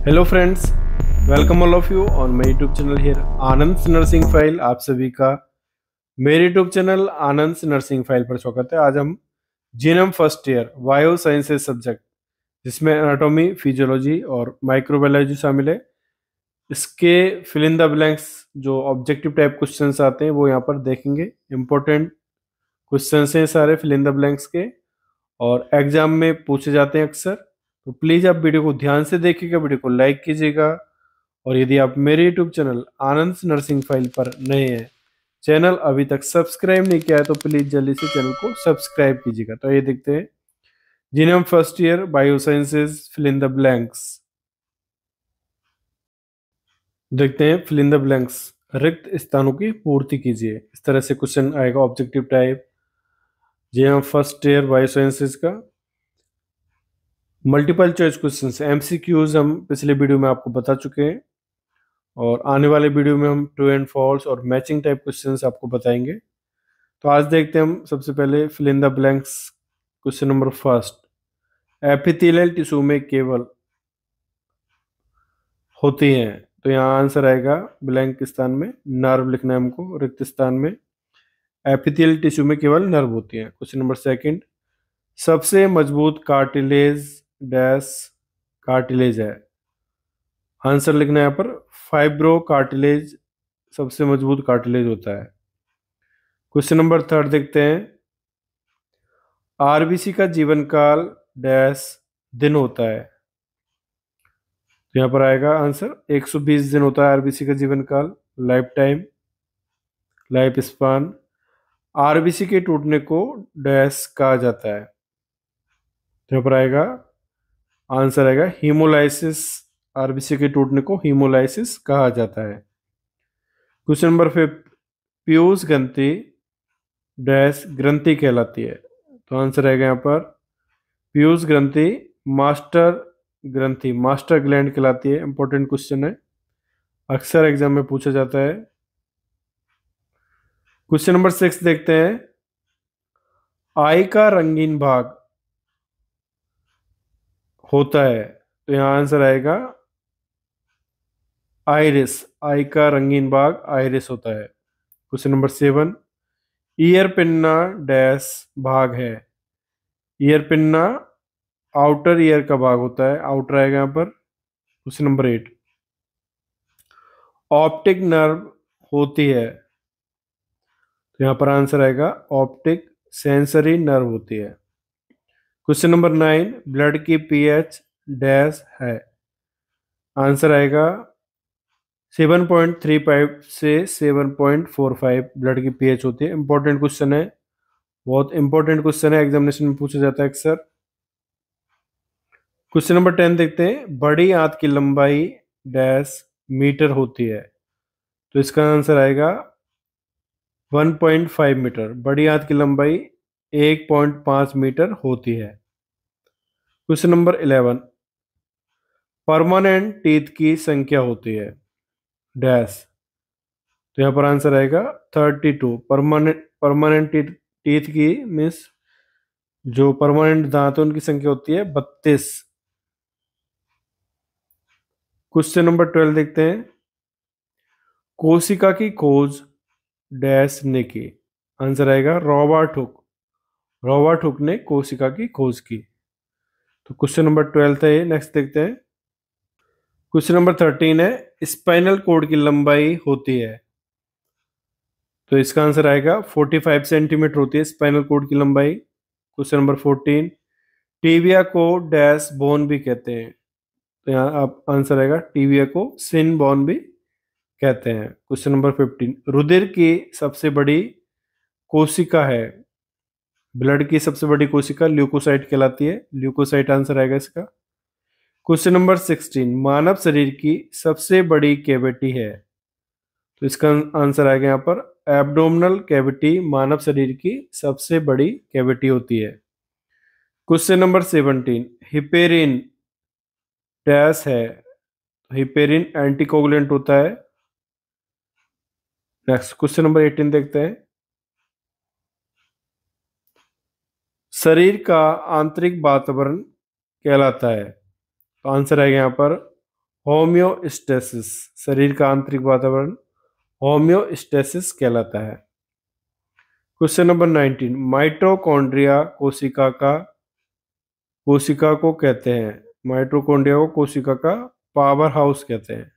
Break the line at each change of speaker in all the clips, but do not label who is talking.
Hello friends, welcome all of you on my YouTube channel here Anand nursing file. आप सभी का मेरे YouTube channel आनंद nursing file पर स्वागत है। आज हम GNM first year bio sciences subject, जिसमें एनाटॉमी, फिजियोलॉजी और माइक्रोबायोलॉजी शामिल है, इसके फिल इन द ब्लैंक्स जो ऑब्जेक्टिव टाइप क्वेश्चंस आते हैं वो यहाँ पर देखेंगे। इंपॉर्टेंट क्वेश्चंस हैं सारे फिल इन द ब्लैंक्स के, और एग्जाम में पूछे जाते हैं अक्सर। तो प्लीज़ आप वीडियो को ध्यान से देखिएगा, वीडियो को लाइक कीजिएगा, और यदि आप मेरे यूट्यूब चैनल आनंद नर्सिंग फाइल पर नए हैं, चैनल अभी तक सब्सक्राइब नहीं किया है, तो प्लीज़ जल्दी से चैनल को सब्सक्राइब कीजिएगा। तो ये देखते हैं genome first year biosciences fill in the blanks. देखते हैं फिल इन द ब्लैंक्स, रिक्त स्थानों की पूर्ति कीजिए। इस तरह से क्वेश्चन आएगा objective type genome first year biosciences का। मल्टीपल चॉइस क्वेश्चंस, एमसीक्यूज हम पिछले वीडियो में आपको बता चुके हैं, और आने वाले वीडियो में हम ट्रू एंड फॉल्स और मैचिंग टाइप क्वेश्चंस आपको बताएंगे। तो आज देखते हैं हम सबसे पहले fill in the blanks. Question number first, epithelial tissue में केवल होती हैं, तो यहाँ आंसर आएगा ब्लैंक स्थान में नर्व लिखना है हमको, रिक्त स्थान में एपिथेलियल टिश्यू में केवल नर्व होती हैं। क्वेश्चन नंबर सेकंड, सबसे मजबूत कार्टिलेज डैश कार्टिलेज है, आंसर लिखना है यहाँ पर फाइब्रो कार्टिलेज सबसे मजबूत कार्टिलेज होता है। क्वेश्चन नंबर थर्ड देखते हैं, आरबीसी का जीवन काल डैश दिन होता है, तो यहाँ पर आएगा आंसर 120 दिन होता है आरबीसी का जीवन काल, life time, life span. RBC के टूटने को डैश कहा जाता है, तो यहाँ पर आएगा आंसर आएगा हीमोलाइसिस। आरबीसी के टूटने को हीमोलाइसिस कहा जाता है। क्वेश्चन नंबर फिफ्थ, पीयूष ग्रंथि डैश ग्रंथि कहलाती है, तो आंसर आएगा यहाँ पर पीयूष ग्रंथि मास्टर ग्रंथि, मास्टर ग्लैंड कहलाती है। इंपॉर्टेंट क्वेश्चन है, अक्सर एग्जाम में पूछा जाता है। क्वेश्चन नंबर 6 देखते हैं, आई का रंगीन भाग होता है, तो यहाँ आंसर आएगा आइरिस। आई का रंगीन भाग आइरिस होता है। Question number 7, ear pinna dash भाग है, ईयर पिन्ना आउटर ईयर का भाग होता है, आउटर आएगा यहाँ पर। क्वेश्चन नंबर 8, ऑप्टिक नर्व होती है, तो यहाँ पर आंसर आएगा ऑप्टिक सेंसरी नर्व होती है। क्वेश्चन नंबर 9, ब्लड की पीएच डैश है, आंसर आएगा 7.35 से 7.45 ब्लड की पीएच होती है। इंपॉर्टेंट क्वेश्चन है, बहुत इंपॉर्टेंट क्वेश्चन है, एग्जामिनेशन में पूछा जाता है अक्सर। क्वेश्चन नंबर 10 देखते हैं, बड़ी आंत की लंबाई डैश मीटर होती है, तो इसका आंसर आएगा 1.5 मीटर। बड़ी आंत की लंबाई 1.5 मीटर होती है। क्वेश्चन नंबर 11, परमानेंट टीथ की संख्या होती है डैश, तो यहाँ पर आंसर आएगा 32। परमानेंट टीथ की मीन्स जो परमानेंट दांत है उनकी संख्या होती है 32। क्वेश्चन नंबर 12 देखते हैं, कोशिका की खोज डैश ने की, आंसर आएगा रॉबर्ट हुक। रॉबर्ट हुक ने कोशिका की खोज की। तो क्वेश्चन नंबर 12 है, नेक्स्ट देखते हैं। क्वेश्चन नंबर 13 है, स्पाइनल कोड की लंबाई होती है, तो इसका आंसर आएगा 45 सेंटीमीटर होती है स्पाइनल कोड की लंबाई। क्वेश्चन नंबर 14, टीबिया को डैश बोन भी कहते हैं, तो यहाँ आप आंसर आएगा टीबिया को सिन बोन भी कहते हैं। क्वेश्चन नंबर 15, रुधिर की सबसे बड़ी कोशिका है, ब्लड की सबसे बड़ी कोशिका ल्यूकोसाइट कहलाती है, ल्यूकोसाइट आंसर आएगा इसका। क्वेश्चन नंबर 16, मानव शरीर की सबसे बड़ी कैविटी है, तो इसका आंसर आएगा यहाँ पर एब्डोमिनल कैविटी मानव शरीर की सबसे बड़ी कैविटी होती है। क्वेश्चन नंबर 17, हिपेरिन डैश है, हिपेरिन एंटीकोगुलेंट होता है। नेक्स्ट क्वेश्चन नंबर 18 देखते हैं, शरीर का आंतरिक वातावरण कहलाता है, तो आंसर आएगा यहाँ पर होम्योस्टेसिस, शरीर का आंतरिक वातावरण होम्योस्टेसिस कहलाता है। क्वेश्चन नंबर 19, माइटोकॉन्ड्रिया कोशिका को कहते हैं। माइटोकॉन्ड्रिया को कोशिका का पावर हाउस कहते हैं।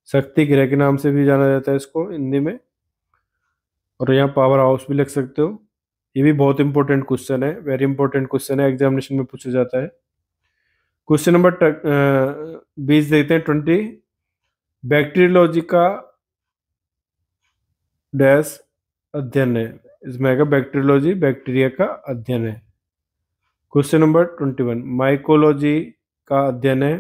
शक्ति गृह के नाम से भी जाना जाता है इसको हिंदी में, और यहाँ पावर हाउस भी लिख सकते हो। ये भी बहुत इंपॉर्टेंट क्वेश्चन है, वेरी इंपॉर्टेंट क्वेश्चन है, एग्जामिनेशन में पूछा जाता है। क्वेश्चन नंबर 20 देखते हैं, 20, बैक्टीरियोलॉजी का डैश अध्ययन है। इसमें आएगा बैक्टीरियोलॉजी, बैक्टीरिया का अध्ययन है। क्वेश्चन नंबर 21, माइकोलॉजी का अध्ययन है,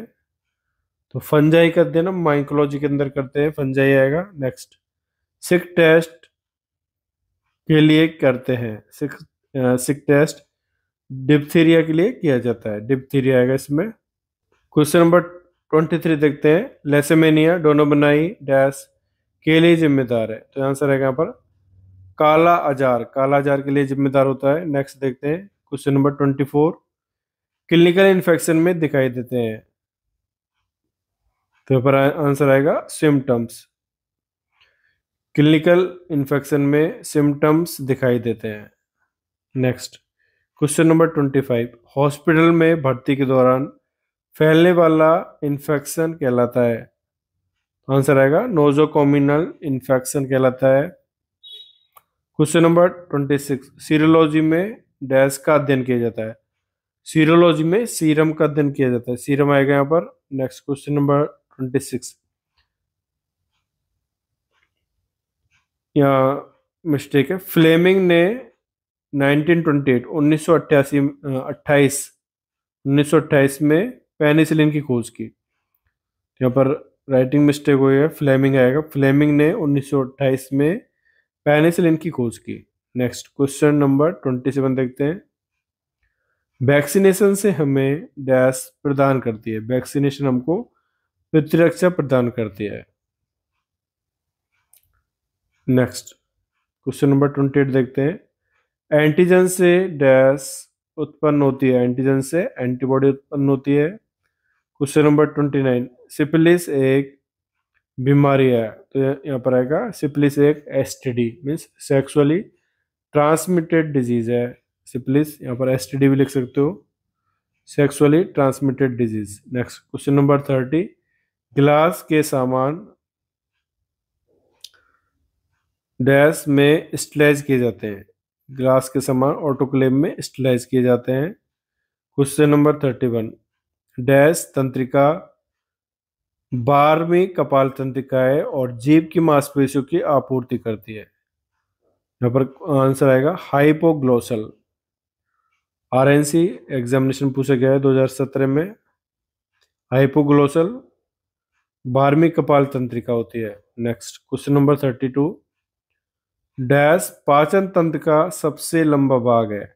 तो फंजाई का अध्ययन हम माइकोलॉजी के अंदर करते हैं, फंजाई आएगा। नेक्स्ट, सिक टेस्ट के लिए करते हैं, सिक टेस्ट डिप्थीरिया के लिए किया जाता है, डिप्थीरिया आएगा इसमें। क्वेश्चन नंबर 23 देखते हैं, लेसेमेनिया डोनोबनाई डैश के लिए जिम्मेदार है, तो आंसर रहेगा यहाँ पर काला आजार के लिए जिम्मेदार होता है। नेक्स्ट देखते हैं क्वेश्चन नंबर 24, क्लिनिकल इन्फेक्शन में दिखाई देते हैं, तो यहाँ पर आंसर आएगा सिम्टम्स। क्लिनिकल इन्फेक्शन में सिम्टम्स दिखाई देते हैं। नेक्स्ट क्वेश्चन नंबर 25, हॉस्पिटल में भर्ती के दौरान फैलने वाला इन्फेक्शन कहलाता है, आंसर आएगा नोजोकोमिनल इन्फेक्शन कहलाता है। क्वेश्चन नंबर 26, सीरोलॉजी में डैश का अध्ययन किया जाता है, सीरोलॉजी में सीरम का अध्ययन किया जाता है, सीरम आएगा यहाँ पर। नेक्स्ट क्वेश्चन नंबर 26, यहाँ मिस्टेक है, फ्लेमिंग ने 1928 1928 में पेनिसिलिन की खोज की, यहाँ पर राइटिंग मिस्टेक हुई है, फ्लेमिंग आएगा, फ्लेमिंग ने 1928 में पेनिसिलिन की खोज की। नेक्स्ट क्वेश्चन नंबर 27 देखते हैं, वैक्सीनेशन से हमें डैश प्रदान करती है, वैक्सीनेशन हमको प्रतिरक्षा प्रदान करती है। नेक्स्ट क्वेश्चन नंबर 28 देखते हैं, एंटीजन से डैश उत्पन्न होती है, एंटीजन से एंटीबॉडी उत्पन्न होती है। क्वेश्चन नंबर 29, सिफिलिस एक बीमारी है, तो यहाँ पर आएगा सिफिलिस एक STD means sexually transmitted disease है, सिफिलिस, यहाँ पर एसटीडी भी लिख सकते हो, sexually transmitted disease. Next question number 30, गिलास के सामान डैश में स्टरलाइज किए जाते हैं, ग्लास के सामान ऑटोक्लेव में स्टरलाइज किए जाते हैं। क्वेश्चन नंबर 31, डैश तंत्रिका 12वीं कपाल तंत्रिका है और जीभ की मांसपेशियों की आपूर्ति करती है, यहाँ पर आंसर आएगा हाइपोग्लोसल। आरएनसी एग्जामिनेशन पूछा गया है 2017 में, हाइपोग्लोसल 12वीं कपाल तंत्रिका होती है। नेक्स्ट क्वेश्चन नंबर 32, डैश पाचन तंत्र का सबसे लंबा भाग है,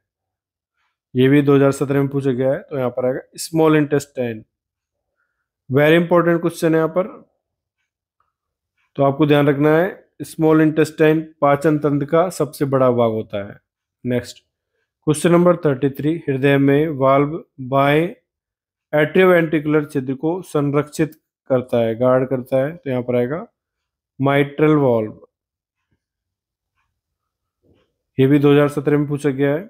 ये भी 2017 में पूछा गया है, तो यहाँ पर आएगा small intestine. Very important question है यहाँ पर, तो आपको ध्यान रखना है स्मॉल इंटेस्टाइन पाचन तंत्र का सबसे बड़ा भाग होता है। नेक्स्ट क्वेश्चन नंबर 33, हृदय में वाल्व बाएं एट्रियोवेंट्रिकुलर छिद्र को संरक्षित करता है, गार्ड करता है, तो यहाँ पर आएगा माइट्रल वाल्व, ये भी 2017 में पूछा गया है।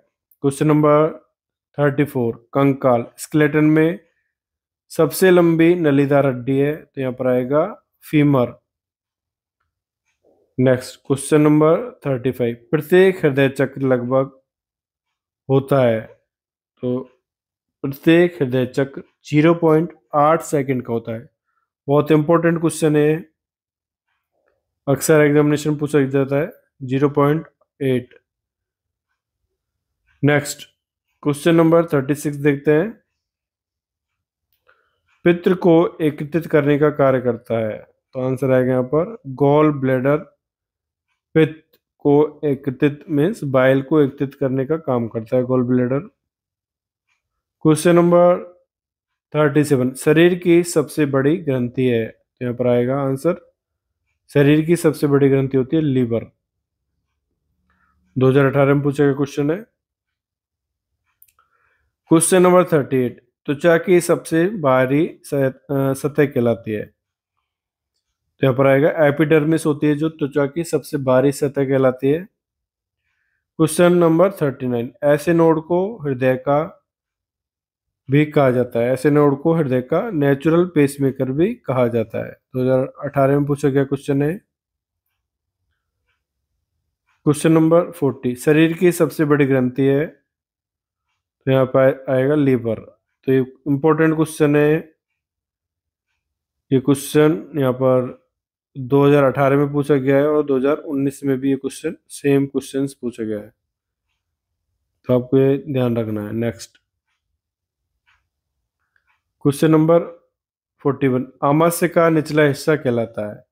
क्वेश्चन नंबर 34, कंकाल स्केलेटन में सबसे लंबी नलीदार हड्डी है, तो यहाँ पर आएगा फीमर। नेक्स्ट क्वेश्चन नंबर 35, प्रत्येक हृदय चक्र लगभग होता है, तो प्रत्येक हृदय चक्र 0.8 सेकंड का होता है, बहुत इंपॉर्टेंट क्वेश्चन है, अक्सर एग्जामिनेशन पूछा जाता है 0.8। नेक्स्ट क्वेश्चन नंबर 36 देखते हैं, पित्त को एकत्रित करने का कार्य करता है, तो आंसर आएगा यहाँ पर गॉल ब्लैडर, पित्त को एकत्रित मीन्स बाइल को एकत्रित करने का काम करता है गॉल ब्लैडर। क्वेश्चन नंबर 37, शरीर की सबसे बड़ी ग्रंथि है, तो यहाँ पर आएगा आंसर शरीर की सबसे बड़ी ग्रंथि होती है लीवर, 2018 में पूछा गया क्वेश्चन है। क्वेश्चन नंबर 38, त्वचा की सबसे बाहरी सतह कहलाती है? तो यहाँ पर आएगा एपिडर्मिस होती है जो त्वचा की सबसे बाहरी सतह कहलाती है। क्वेश्चन नंबर 39, ऐसे नोड को हृदय का भी कहा जाता है। ऐसे नोड को हृदय का नेचुरल पेसमेकर भी कहा जाता है। 2018 में पूछा गया क्वेश्चन है। क्वेश्चन नंबर 40, शरीर की सबसे बड़ी ग्रंथि है? तो यहाँ पर आएगा लीवर। तो ये इंपॉर्टेंट क्वेश्चन है। ये क्वेश्चन यहाँ पर 2018 में पूछा गया है और 2019 में भी ये क्वेश्चन सेम क्वेश्चंस पूछा गया है, तो आपको ये ध्यान रखना है। नेक्स्ट क्वेश्चन नंबर 41, आमाशय का निचला हिस्सा कहलाता है?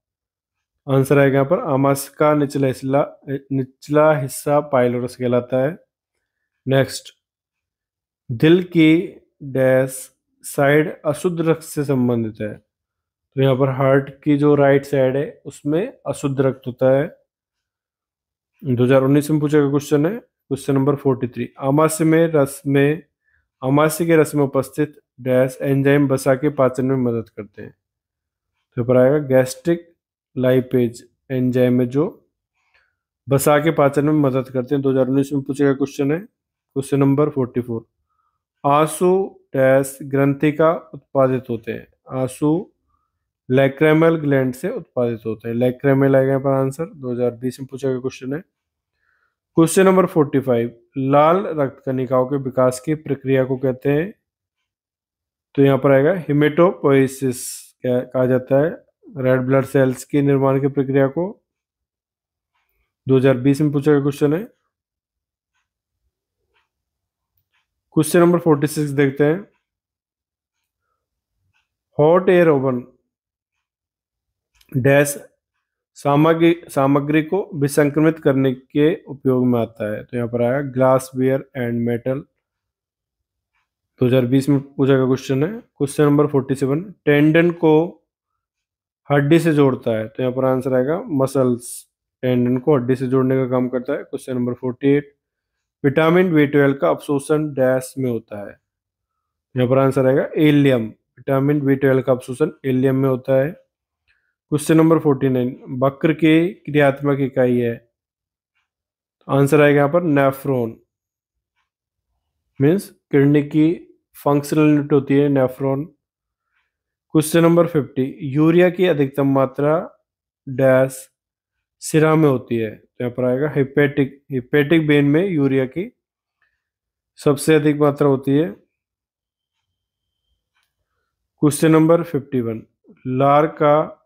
आंसर आएगा यहाँ पर आमाशय का निचला हिस्सा पाइलोरस कहलाता है। नेक्स्ट, दिल की डैश साइड अशुद्ध रक्त से संबंधित है? तो यहाँ पर हार्ट की जो राइट साइड है उसमें अशुद्ध रक्त होता है। 2019 में पूछा गया क्वेश्चन है। क्वेश्चन नंबर 43, आमाशय के रस में उपस्थित डैश एंजाइम वसा के पाचन में मदद करते हैं? तो यहाँ पर आएगा गैस्ट्रिक लाइपेज एंजाइम है जो वसा के पाचन में मदद करते हैं। 2019 में पूछा गया क्वेश्चन है। क्वेश्चन नंबर 44, आंसू डैश ग्रंथि का उत्पादित होते हैं? आंसू लैक्रेमल ग्लैंड से उत्पादित होते हैं। लैक्रेमल आएगा यहाँ पर आंसर। 2020 में पूछा गया क्वेश्चन है। क्वेश्चन नंबर 45, लाल रक्त कणिकाओं के विकास की प्रक्रिया को कहते हैं? तो यहाँ पर आएगा हिमेटोपोइसिस कहा जाता है रेड ब्लड सेल्स के निर्माण की प्रक्रिया को। 2020 में पूछा गया क्वेश्चन है। क्वेश्चन नंबर 46 देखते हैं। हॉट एयर ओवन डैश सामग्री को विसंक्रमित करने के उपयोग में आता है? तो यहाँ पर आया ग्लास वेयर एंड मेटल। 2020 में पूछा गया क्वेश्चन है। क्वेश्चन नंबर 47, टेंडन को हड्डी से जोड़ता है? तो यहाँ पर आंसर आएगा मसल्स टेंडन को हड्डी से जोड़ने का काम करता है। क्वेश्चन नंबर 48, विटामिन B12 का अवशोषण डैश में होता है? यहाँ पर आंसर आएगा इलियम। विटामिन B12 का अवशोषण इलियम में होता है। क्वेश्चन नंबर 49, वक्र की क्रियात्मक इकाई है? आंसर आएगा यहाँ पर नेफ्रॉन। मीन्स किडनी की फंक्शनल यूनिट होती है नेफ्रॉन। क्वेश्चन नंबर 50, यूरिया की अधिकतम मात्रा डैश सिरा में होती है? तो यहाँ पर आएगा हिपेटिक वेन में यूरिया की सबसे अधिक मात्रा होती है। क्वेश्चन नंबर 51, लार का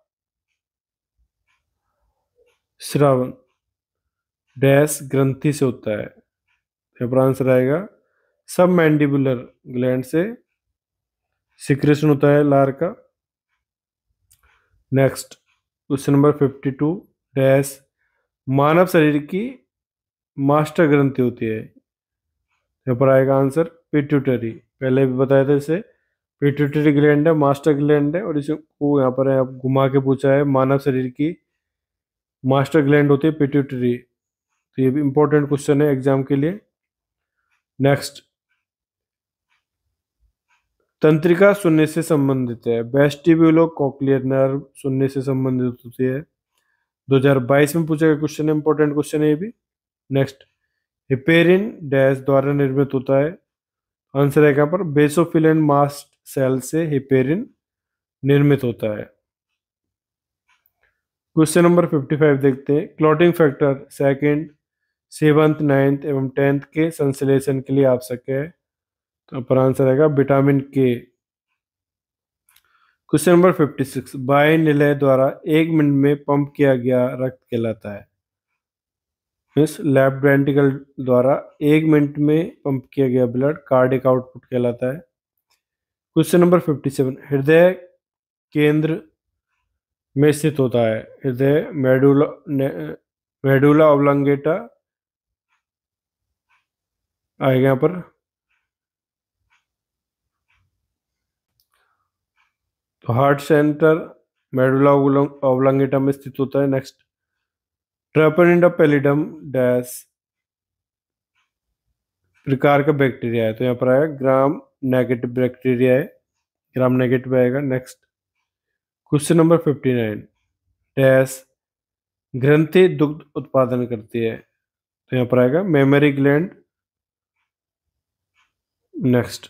श्रावण डैश ग्रंथि से होता है? यहाँ पर आंसर आएगा सब मैंडिबुलर ग्लैंड से सिक्रेशन होता है लार का। नेक्स्ट क्वेश्चन नंबर 52, डैश मानव शरीर की मास्टर ग्रंथि होती है? यहाँ पर आएगा आंसर पिट्यूटरी। पहले भी बताया था इसे, पिट्यूटरी ग्लैंड है, मास्टर ग्लैंड है, और इसको यहाँ पर आप घुमा के पूछा है मानव शरीर की मास्टर ग्लैंड होती है पिट्यूटरी। तो ये भी इंपॉर्टेंट क्वेश्चन है एग्जाम के लिए। नेक्स्ट, तंत्रिका सुनने से संबंधित है? वेस्टिब्यूलो कॉक्लियर नर्व सुनने से संबंधित होती है। 2022 में पूछा गया क्वेश्चन है, इंपॉर्टेंट क्वेश्चन है ये भी। नेक्स्ट, हिपेरिन डैश द्वारा निर्मित होता है? आंसर है यहाँ पर बेसोफिलिन मास्ट सेल से हिपेरिन निर्मित होता है। क्वेश्चन नंबर 55 देखते हैं। Clotting factor second, seventh, ninth एवं 10th के संश्लेषण के लिए आवश्यक है? तो पर आंसर आएगा विटामिन के। क्वेश्चन नंबर 56, बाह्य निलय द्वारा 1 मिनट में पंप किया गया रक्त कहलाता है? मीन्स लेफ्ट वेंट्रिकल द्वारा 1 मिनट में पंप किया गया ब्लड कार्डिक आउटपुट कहलाता है। क्वेश्चन नंबर 57, हृदय केंद्र में स्थित होता है? हृदय मेडुला ऑब्लंगेटा आएगा यहाँ पर। तो हार्ट सेंटर मेडुला ऑब्लंगेटा में स्थित होता है। नेक्स्ट, ट्रेपोनिडा पैलिडम डैश प्रकार का बैक्टीरिया है? तो यहाँ पर आया ग्राम नेगेटिव बैक्टीरिया है, ग्राम नेगेटिव आएगा। नेक्स्ट क्वेश्चन नंबर 59, डैश ग्रंथि दुग्ध उत्पादन करती है, तो यहाँ पर आएगा mammary gland. Next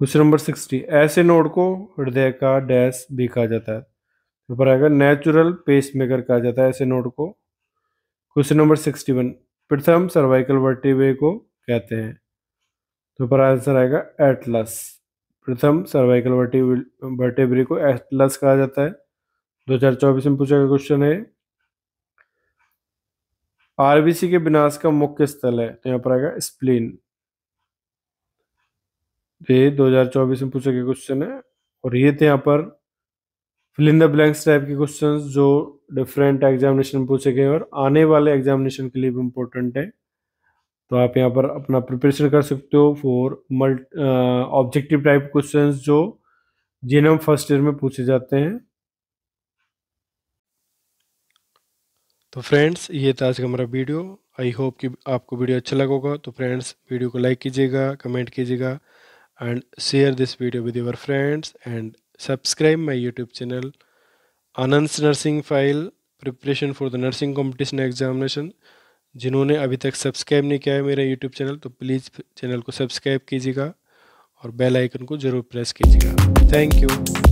question number 60, ऐसे नोड को हृदय का डैश भी कहा जाता है, यहाँ पर आएगा नेचुरल पेसमेकर कहा जाता है ऐसे नोड को। क्वेश्चन नंबर 61, प्रथम सर्वाइकल वर्टिब्रे को कहते हैं, तो पर आंसर आएगा एटलस। प्रथम सर्वाइकल वर्टिब्रे को एटलस कहा जाता है। 2024 में पूछा गया क्वेश्चन है, आरबीसी के विनाश का मुख्य स्थल है, तो यहाँ पर आएगा स्प्लीन। ये 2024 में पूछा गया क्वेश्चन है, और ये थे यहाँ पर fill in the blanks type के क्वेश्चंस जो डिफरेंट एग्जामिनेशन में पूछे गए और आने वाले एग्जामिनेशन के लिए भी इम्पोर्टेंट है। तो आप यहाँ पर अपना प्रिपरेशन कर सकते हो फॉर ऑब्जेक्टिव टाइप क्वेश्चंस जो जीएनएम फर्स्ट ईयर में पूछे जाते हैं। तो फ्रेंड्स, ये था आज का हमारा वीडियो। आई होप कि आपको वीडियो अच्छा लगा होगा। तो फ्रेंड्स, वीडियो को लाइक कीजिएगा, कमेंट कीजिएगा and share this video with your friends and subscribe my YouTube channel Anand nursing file preparation for the nursing competition examination. जिन्होंने अभी तक सब्सक्राइब नहीं किया है मेरा यूट्यूब चैनल, तो प्लीज़ चैनल को सब्सक्राइब कीजिएगा और बेल आइकन को ज़रूर प्रेस कीजिएगा। Thank you.